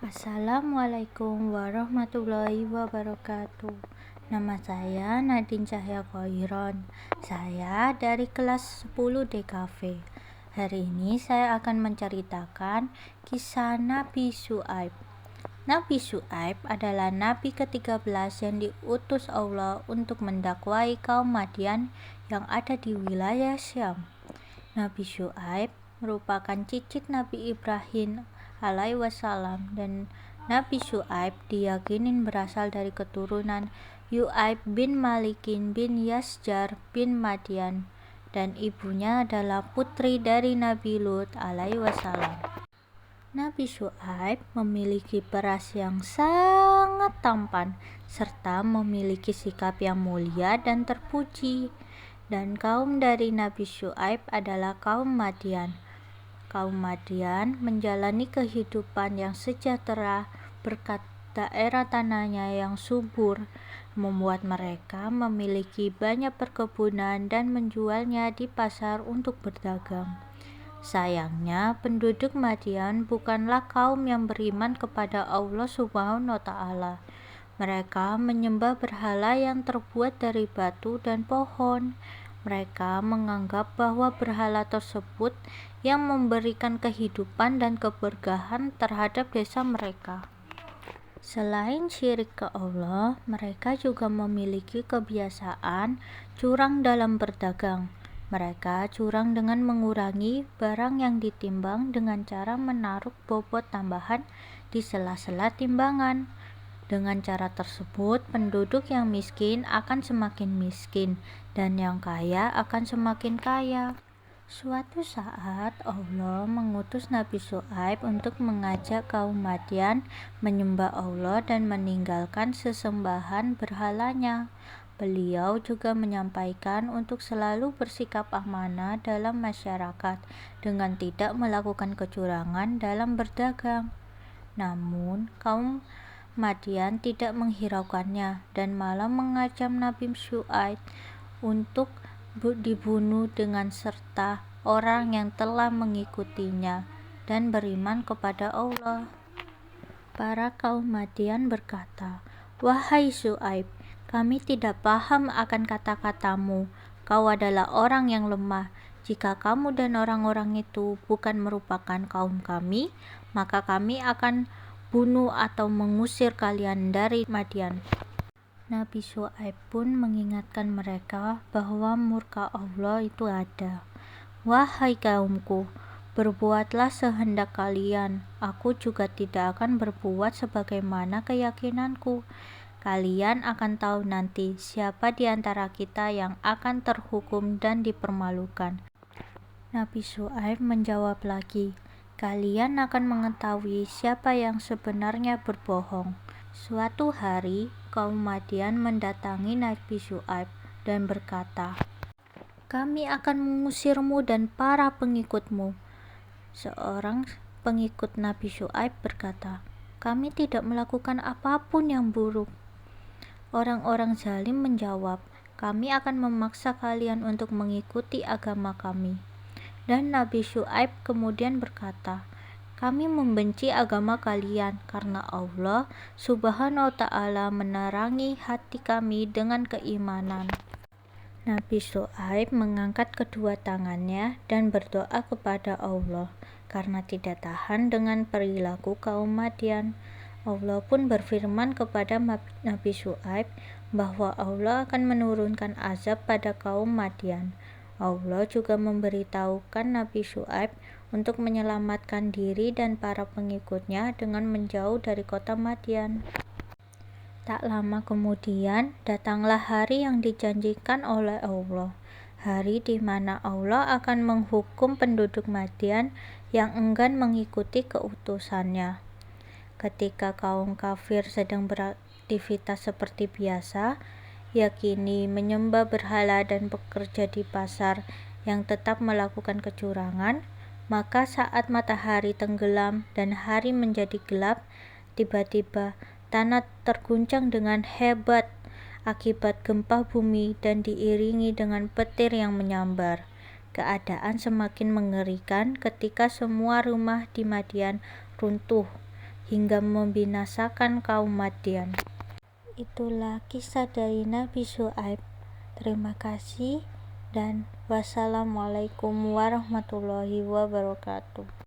Assalamualaikum warahmatullahi wabarakatuh. Nama saya Nadine Cahya Khairon. Saya dari kelas 10 DKV. Hari ini saya akan menceritakan kisah Nabi Syuaib. Nabi Syuaib adalah nabi ke-13 yang diutus Allah untuk mendakwai kaum Madian yang ada di wilayah Syam. Nabi Syuaib merupakan cicit Nabi Ibrahim alaihissalam, dan Nabi Syuaib diyakini berasal dari keturunan Yu'aib bin Malikin bin Yasjar bin Madian, dan ibunya adalah putri dari Nabi Lut alaihissalam. Nabi Syuaib memiliki peras yang sangat tampan serta memiliki sikap yang mulia dan terpuji. Dan kaum dari Nabi Syuaib adalah kaum Madian. Kaum Madian menjalani kehidupan yang sejahtera berkat daerah tanahnya yang subur, membuat mereka memiliki banyak perkebunan dan menjualnya di pasar untuk berdagang. Sayangnya, penduduk Madian bukanlah kaum yang beriman kepada Allah Subhanahu wa Ta'ala. Mereka menyembah berhala yang terbuat dari batu dan pohon. Mereka menganggap bahwa berhala tersebut yang memberikan kehidupan dan keberkahan terhadap desa mereka. Selain syirik ke Allah, mereka juga memiliki kebiasaan curang dalam berdagang. Mereka curang dengan mengurangi barang yang ditimbang dengan cara menaruh bobot tambahan di sela-sela timbangan. Dengan cara tersebut, penduduk yang miskin akan semakin miskin dan yang kaya akan semakin kaya. Suatu saat Allah mengutus Nabi Syuaib untuk mengajak kaum Madian menyembah Allah dan meninggalkan sesembahan berhalanya. Beliau juga menyampaikan untuk selalu bersikap amanah dalam masyarakat dengan tidak melakukan kecurangan dalam berdagang. Namun, kaum Madian tidak menghiraukannya dan malah mengancam Nabi Syuaib untuk dibunuh dengan serta orang yang telah mengikutinya dan beriman kepada Allah. Para kaum Madian berkata, "Wahai Syuaib, kami tidak paham akan kata-katamu. Kau adalah orang yang lemah. Jika kamu dan orang-orang itu bukan merupakan kaum kami, maka kami akan bunuh atau mengusir kalian dari Madian." Nabi Syuaib pun mengingatkan mereka bahwa murka Allah itu ada. "Wahai kaumku, berbuatlah sehendak kalian. Aku juga tidak akan berbuat sebagaimana keyakinanku. Kalian akan tahu nanti siapa di antara kita yang akan terhukum dan dipermalukan." Nabi Syuaib menjawab lagi, "Kalian akan mengetahui siapa yang sebenarnya berbohong." Suatu hari, kaum Madian mendatangi Nabi Syuaib dan berkata, "Kami akan mengusirmu dan para pengikutmu." Seorang pengikut Nabi Syuaib berkata, "Kami tidak melakukan apapun yang buruk." Orang-orang zalim menjawab, "Kami akan memaksa kalian untuk mengikuti agama kami." Dan Nabi Syuaib kemudian berkata, "Kami membenci agama kalian karena Allah Subhanahu wa Ta'ala menerangi hati kami dengan keimanan." Nabi Syuaib mengangkat kedua tangannya dan berdoa kepada Allah karena tidak tahan dengan perilaku kaum Madian. Allah pun berfirman kepada Nabi Syuaib bahwa Allah akan menurunkan azab pada kaum Madian. Allah juga memberitahukan Nabi Syuaib untuk menyelamatkan diri dan para pengikutnya dengan menjauh dari kota Madian. Tak lama kemudian, datanglah hari yang dijanjikan oleh Allah. Hari di mana Allah akan menghukum penduduk Madian yang enggan mengikuti keutusannya. Ketika kaum kafir sedang beraktivitas seperti biasa, yakni menyembah berhala dan bekerja di pasar yang tetap melakukan kecurangan, maka saat matahari tenggelam dan hari menjadi gelap, tiba-tiba tanah terguncang dengan hebat akibat gempa bumi dan diiringi dengan petir yang menyambar. Keadaan semakin mengerikan ketika semua rumah di Madian runtuh, hingga membinasakan kaum Madian. Itulah kisah dari Nabi Syuaib. Terima kasih dan wassalamualaikum warahmatullahi wabarakatuh.